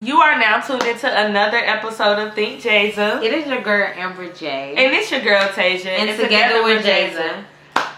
You are now tuned into another episode of Think JAZIA. It is your girl Amber J. And it's your girl TAZIA. And together we're JAZIA.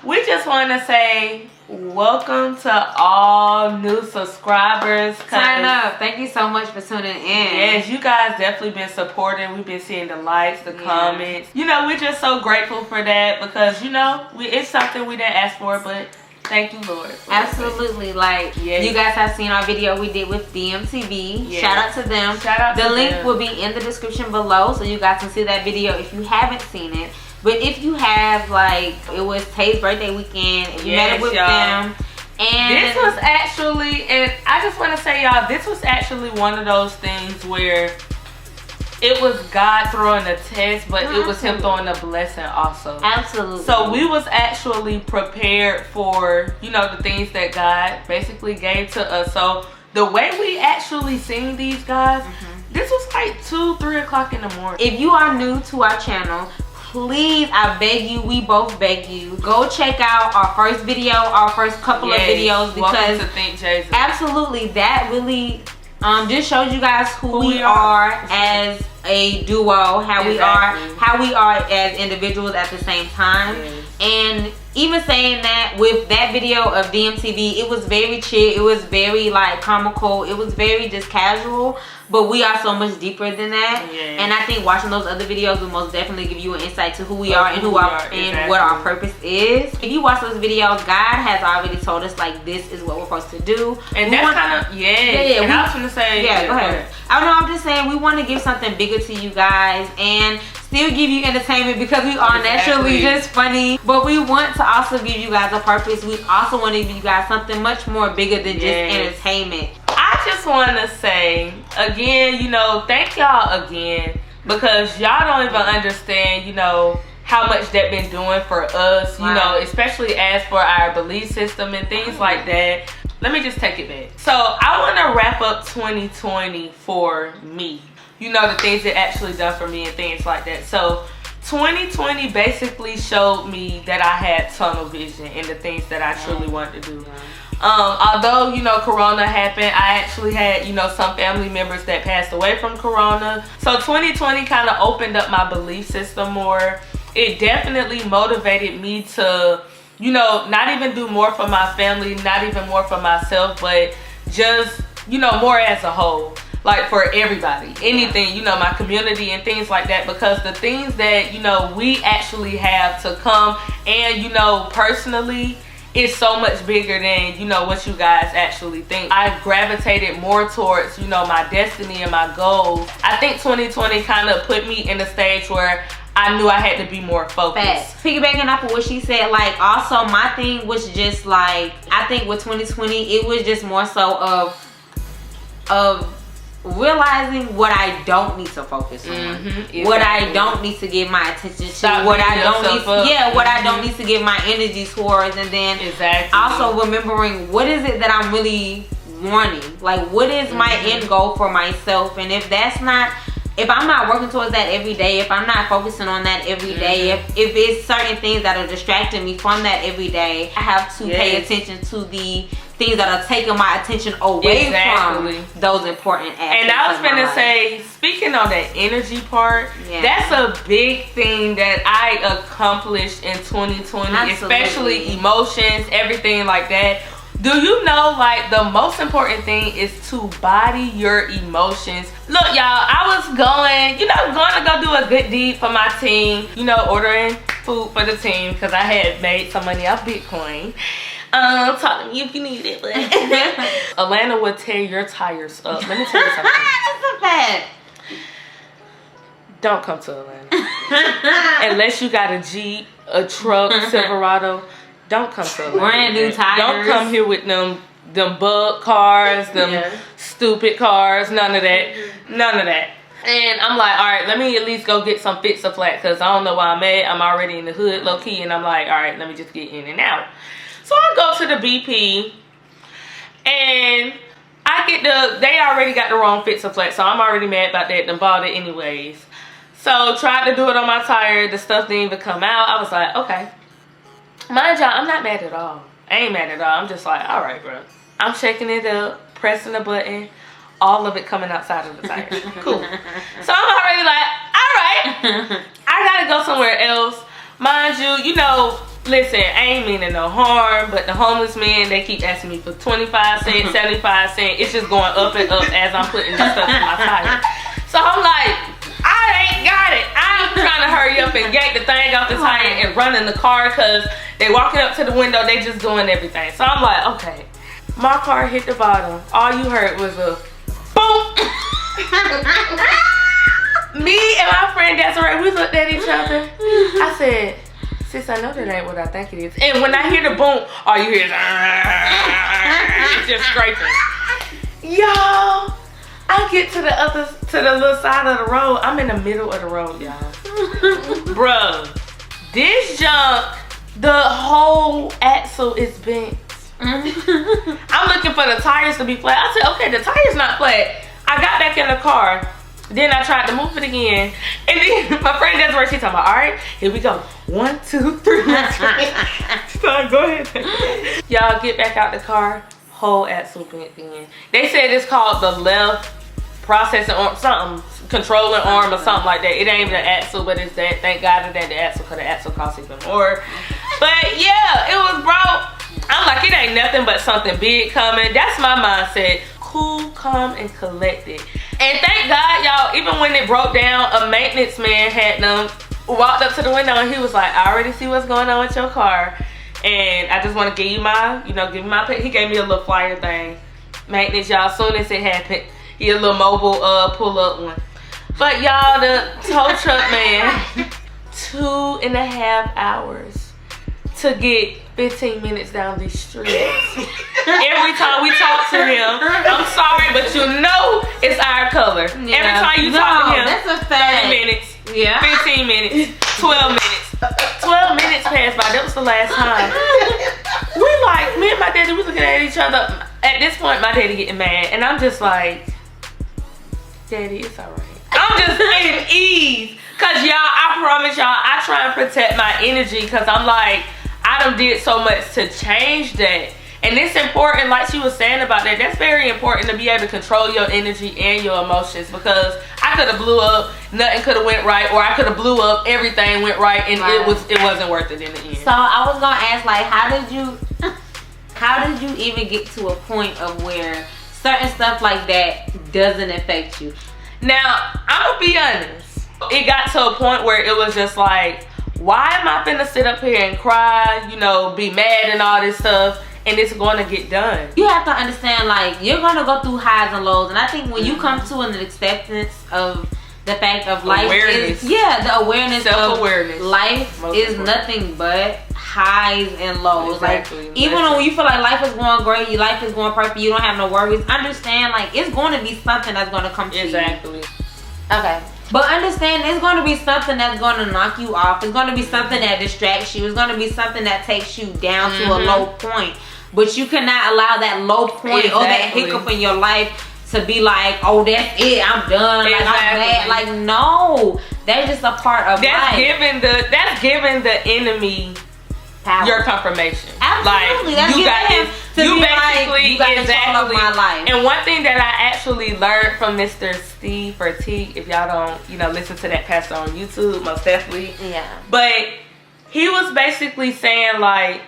We just want to say welcome to all new subscribers. Turn up. Thank you so much for tuning in. Yes, you guys definitely been supporting. We've been seeing the likes, the comments. You know, we're just so grateful for that because, you know, it's something we didn't ask for, but thank you, Lord. Absolutely. Like, you guys have seen our video we did with DMTV. Yes. Shout out to them. Shout out to them. The link will be in the description below, so you guys can see that video if you haven't seen it. But if you have, like, it was Tay's birthday weekend, and you met up with them. And this was actually, and I just want to say, y'all, this was actually one of those things where it was God throwing a test, but it was Him throwing a blessing also. Absolutely. So we was actually prepared for, you know, the things that God basically gave to us. So the way we actually seen these guys, this was like 2-3 o'clock in the morning. If you are new to our channel, please, I beg you, we both beg you, go check out our first video, our first couple of videos, because welcome to Think JAZIA. Absolutely, that really just shows you guys who we are as a duo, how we are as individuals at the same time. And even saying that, with that video of DMTV, it was very chill, it was very like comical, it was very just casual, but we are so much deeper than that. And I think watching those other videos will most definitely give you an insight to who we are and what our purpose is. If you watch those videos, God has already told us, like, this is what we're supposed to do. And that's kind of, and I was going to say, go ahead. I know, I'm just saying, we want to give something bigger to you guys and still give you entertainment, because we are naturally just funny, but we want to also give you guys a purpose. We also want to give you guys something much more bigger than just entertainment. I just want to say again, you know, thank y'all again, because y'all don't even understand, you know, how much that been doing for us, you know, especially as for our belief system and things like that. Let me just take it back. So I want to wrap up 2020 for me. You know, the things that actually done for me and things like that. So 2020 basically showed me that I had tunnel vision and the things that I truly wanted to do. Although, you know, Corona happened, I actually had, you know, some family members that passed away from Corona. So 2020 kind of opened up my belief system more. It definitely motivated me to, you know, not even do more for my family, not even more for myself, but just, you know, more as a whole. Like, for everybody, anything, you know, my community and things like that, because the things that, you know, we actually have to come and, you know, personally, is so much bigger than, you know, what you guys actually think. I gravitated more towards, you know, my destiny and my goals. I think 2020 kind of put me in a stage where I knew I had to be more focused. Piggybacking off of what she said, like, also my thing was just like, I think with 2020, it was just more so of realizing what I don't need to focus on, what I don't need to give my attention to, what I don't need to give my energy towards, and then also remembering what is it that I'm really wanting, like what is my end goal for myself. And if I'm not working towards that every day, if I'm not focusing on that every day, if it's certain things that are distracting me from that every day, I have to pay attention to the things that are taking my attention away from those important aspects. And I was gonna say, speaking on that energy part, that's a big thing that I accomplished in 2020, especially emotions, everything like that. Do you know, like, the most important thing is to body your emotions. Look, y'all, I was going to go do a good deed for my team, you know, ordering food for the team, because I had made some money off Bitcoin. Talk to me if you need it, but Atlanta will tear your tires up. Let me tell you something. That's a fact. Don't come to Atlanta unless you got a Jeep, a truck, Silverado. Don't come to Atlanta. Brand new tires. Don't come here with them bug cars, them stupid cars. None of that. None of that. And I'm like, all right, let me at least go get some Fix a Flat, because I don't know where I'm at. I'm already in the hood, low key, and I'm like, all right, let me just get in and out. So I go to the BP, and they already got the wrong Fix a Flat, so I'm already mad about that. Done bought it anyways. So tried to do it on my tire. The stuff didn't even come out. I was like, okay. Mind y'all, I'm not mad at all. I ain't mad at all. I'm just like, all right, bro. I'm checking it up, pressing the button. all of it coming outside of the tire. Cool. So I'm already like, all right, I gotta go somewhere else. Mind you, you know, listen, I ain't meaning no harm, but the homeless men, they keep asking me for 25 cents, 75 cents. It's just going up and up as I'm putting this stuff in my tire. So I'm like, I ain't got it. I'm trying to hurry up and yank the thing off the tire and run in the car because they walking up to the window, they just doing everything. So I'm like, okay. My car hit the bottom. All you heard was a boom. Me and my friend Desiree, we looked at each other. I said, sis, I know that ain't what I think it is. And when I hear the boom, all you hear is it's just scraping. Y'all, I get to the little side of the road. I'm in the middle of the road, y'all. Bruh, this junk, the whole axle is bent. I'm looking for the tires to be flat. I said, okay, the tire's not flat. I got back in the car. Then I tried to move it again. And then my friend Desiree, she talking about, all right, here we go. 1, 2, 3. Go ahead. Y'all get back out the car. Whole axle bent in. They said it's called the left processing arm, something, controlling arm or something like that. It ain't even an axle, but it's that. Thank God that the axle, because the axle costs even more. But yeah, it was broke. I'm like, it ain't nothing but something big coming. That's my mindset. Cool, calm, and collected. And thank God, y'all, even when it broke down, a maintenance man had them walked up to the window and he was like, I already see what's going on with your car. And I just want to give you my, give me my, he gave me a little flyer thing. Maintenance, y'all, as soon as it happened, he a little mobile pull up one. But y'all, the tow truck man, 2.5 hours to get 15 minutes down these streets. Every time we talk to him, I'm sorry, but you know it's our color. Yeah. Every time you talk to him, that's a fact. 30 minutes, yeah. 15 minutes, 12 minutes. 12 minutes passed by. That was the last time. We like, me and my daddy, we looking at each other. At this point, my daddy getting mad, and I'm just like, Daddy, it's all right. I'm just taking ease. Cause y'all, I promise y'all, I try and protect my energy because I'm like, I done did so much to change that. And it's important, like she was saying about that, that's very important to be able to control your energy and your emotions, because I could have blew up, nothing could have went right, or I could have blew up, everything went right, and it wasn't worth it in the end. So I was gonna ask, like, how did you even get to a point of where certain stuff like that doesn't affect you? Now, I'm gonna be honest. It got to a point where it was just like, why am I finna sit up here and cry, be mad and all this stuff, and it's gonna get done? You have to understand, like, you're gonna go through highs and lows, and I think when you come to an acceptance of the fact of life, awareness. The awareness, self-awareness. Of life most is important. Nothing but highs and lows. Exactly. Like, even when you feel like life is going great, your life is going perfect, you don't have no worries, understand, like, it's going to be something that's going to come to you. Exactly. Okay. But understand, it's going to be something that's going to knock you off. It's going to be something that distracts you. It's going to be something that takes you down to a low point. But you cannot allow that low point or that hiccup in your life to be like, oh, that's it, I'm done. Like, I'm bad. Like, no. That's just a part of life. That's giving the enemy power. Your confirmation. Absolutely. Like, that's you basically exactly my life. And one thing that I actually learned from Mr. Steve Vertigue, if y'all don't, listen to that pastor on YouTube, most definitely. Yeah. But he was basically saying, like,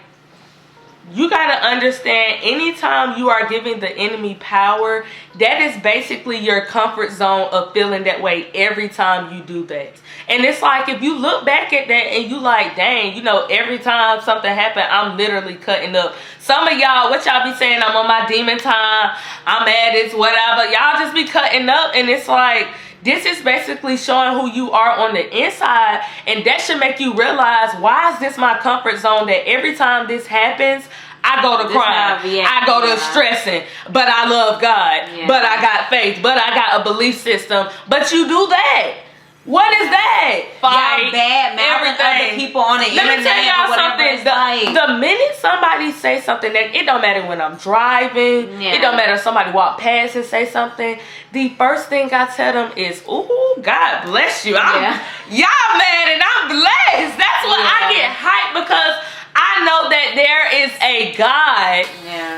you gotta understand, anytime you are giving the enemy power, that is basically your comfort zone of feeling that way every time you do that. And it's like, if you look back at that and you like, dang, every time something happened, I'm literally cutting up. Some of y'all, what y'all be saying, I'm on my demon time, I'm at it, whatever. Y'all just be cutting up, and it's like, this is basically showing who you are on the inside, and that should make you realize, why is this my comfort zone that every time this happens, I go to crying, I go to stressing, but I love God, but I got faith, but I got a belief system, but you do that. What is that? Fight, bad mouthing other people on the internet. Let me tell y'all something. The minute somebody say something, that it don't matter when I'm driving. It don't matter if somebody walk past and say something. The first thing I tell them is, "Ooh, God bless you." Y'all mad and I'm blessed. That's what I get hyped, because I know that there is a God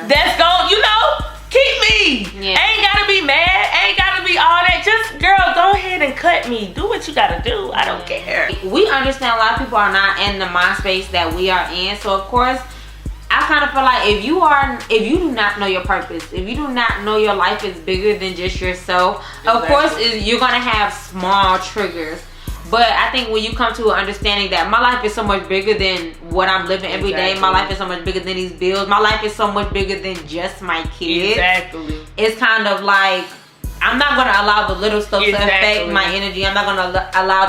that's going, keep me. Yeah. Ain't gotta be mad. Ain't gotta be all that. Just, girl, go ahead and cut me. Do what you gotta do. I don't care. We understand a lot of people are not in the mind space that we are in. So, of course, I kind of feel like if you do not know your purpose, if you do not know your life is bigger than just yourself, of course, you're going to have small triggers. But I think when you come to an understanding that my life is so much bigger than what I'm living every day, my life is so much bigger than these bills, my life is so much bigger than just my kids. Exactly. It's kind of like, I'm not going to allow the little stuff to affect my energy. I'm not going to allow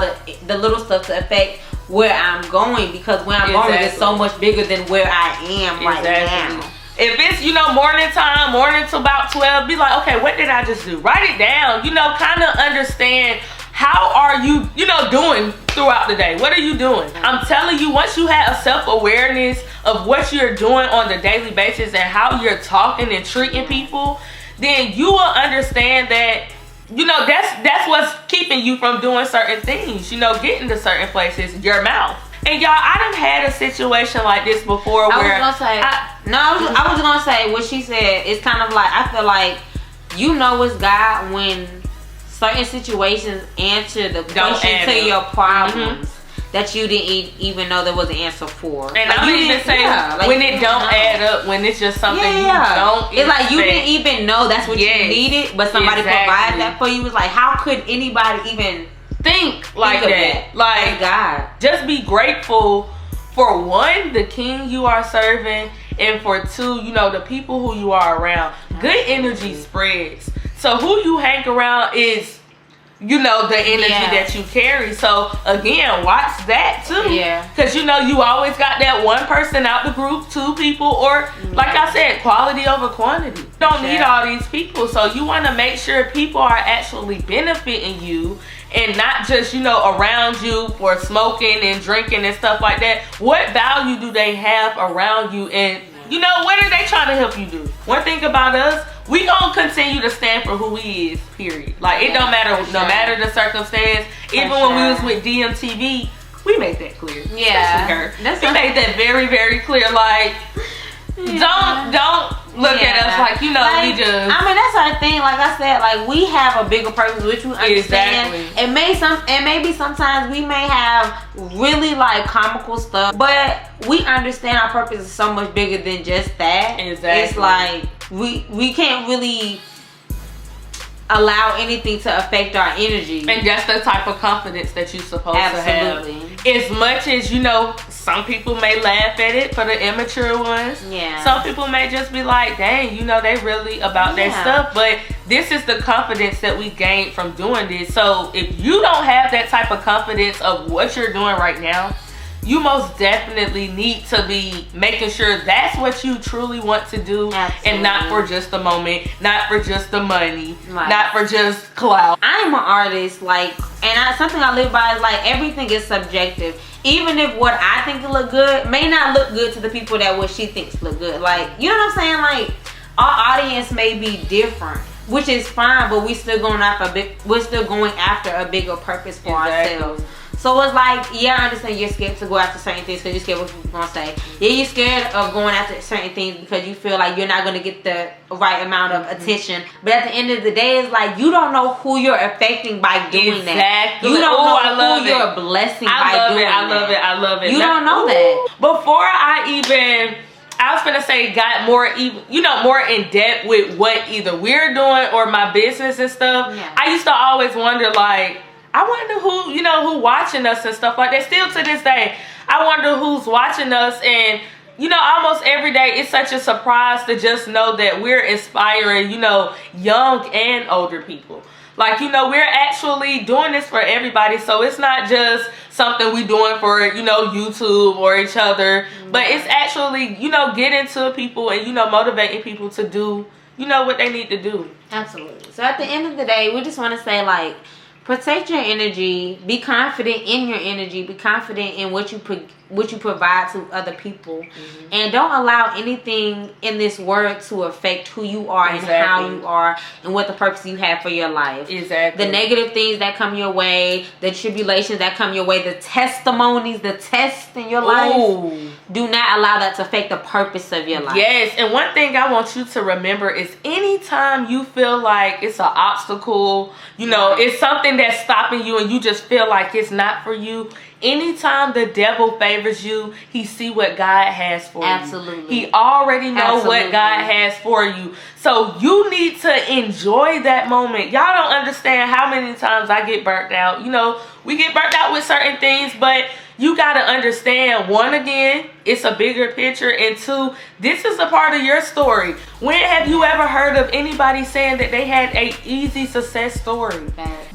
the little stuff to affect where I'm going, because where I'm going is so much bigger than where I am right now. If it's, morning time, morning to about 12, be like, okay, what did I just do? Write it down, kind of understand how are you, doing throughout the day. What are you doing? I'm telling you, once you have a self-awareness of what you're doing on the daily basis and how you're talking and treating people, then you will understand that that's what's keeping you from doing certain things, getting to certain places, your mouth. And y'all, I done had a situation like this before where I was gonna say what she said. It's kind of like, I feel like it's God when certain situations answer the question to your problems that you didn't even know there was an answer for. And I would even say when it don't add up, when it's just something you don't It's like you didn't even know that's what you needed, but somebody provided that for you. It's like, how could anybody even think like that? Like, God. Just be grateful for, one, the king you are serving, and for two, the people who you are around. Good energy spreads. So who you hang around is, the energy that you carry. So again, watch that too. Yeah. Because you always got that one person out the group, two people, or like I said, quality over quantity. You don't need all these people. So you want to make sure people are actually benefiting you and not just, around you for smoking and drinking and stuff like that. What value do they have around you? And what are they trying to help you do? One thing about us, we gonna continue to stand for who we is, period. Like, it don't matter, no matter the circumstance. Even when we was with DMTV, we made that clear. Yeah. We made that very, very clear. Like, don't look at us like, we just... I mean, that's our thing. Like I said, like, we have a bigger purpose, which we understand. It may be sometimes we may have really, like, comical stuff, but we understand our purpose is so much bigger than just that. Exactly. It's like, we can't really allow anything to affect our energy. And that's the type of confidence that you're supposed to have. As much as, some people may laugh at it for the immature ones. Yeah. Some people may just be like, dang, they really about their stuff. But this is the confidence that we gained from doing this. So if you don't have that type of confidence of what you're doing right now, you most definitely need to be making sure that's what you truly want to do. Absolutely. And not for just the moment, not for just the money, not for just clout. I'm an artist, something I live by is like, everything is subjective. Even if what I think look good may not look good to the people that what she thinks look good. Like, you know what I'm saying? Like, our audience may be different, which is fine, but we're still going after a bigger purpose for ourselves. So it's like, I understand you're scared to go after certain things because you're scared what people gonna say. Yeah, you're scared of going after certain things because you feel like you're not gonna get the right amount of attention. But at the end of the day, it's like, you don't know who you're affecting by doing that. You don't know who you're blessing by doing that. I love it. You don't know that. Before I was gonna say got more in depth with what either we're doing or my business and stuff. Yeah. I used to always wonder, like, I wonder who watching us and stuff like that. Still to this day, I wonder who's watching us. And, almost every day, it's such a surprise to just know that we're inspiring, young and older people. Like, we're actually doing this for everybody. So it's not just something we doing for, YouTube or each other. But it's actually, getting to people and, motivating people to do, what they need to do. Absolutely. So at the end of the day, we just want to say, like, protect your energy. Be confident in your energy. Be confident in what you provide to other people, and don't allow anything in this world to affect who you are and how you are and what the purpose you have for your life. Exactly. The negative things that come your way, the tribulations that come your way, the testimonies, the tests in your life, do not allow that to affect the purpose of your life. Yes, and one thing I want you to remember is anytime you feel like it's an obstacle, you know, it's something that's stopping you and you just feel like it's not for you, anytime the devil favors you, he see what God has for you. Absolutely. He already know what God has for you. So you need to enjoy that moment. Y'all don't understand how many times I get burnt out. You know, we get burnt out with certain things, but you got to understand, one, again, it's a bigger picture, and two, this is a part of your story. When have you ever heard of anybody saying that they had a easy success story?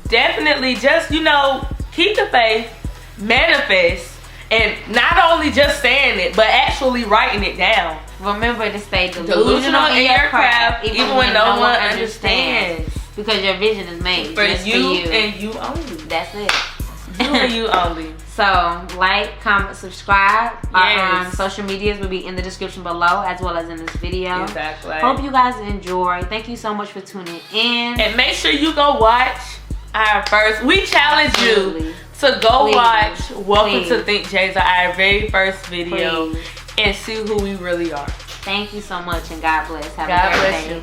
Definitely just, you know, keep the faith, manifest, and not only just saying it, but actually writing it down. Remember to stay delusional in your craft, even when no one understands. Because your vision is made for just you, for you and you only. That's it. You and you only. So, like, comment, subscribe. Our social medias will be in the description below, as well as in this video. Exactly. Hope you guys enjoy. Thank you so much for tuning in. And make sure you go watch our first. We challenge you to go watch Welcome to Think JAZIA, our very first video, and see who we really are. Thank you so much, and God bless. Have God a great bless day. you.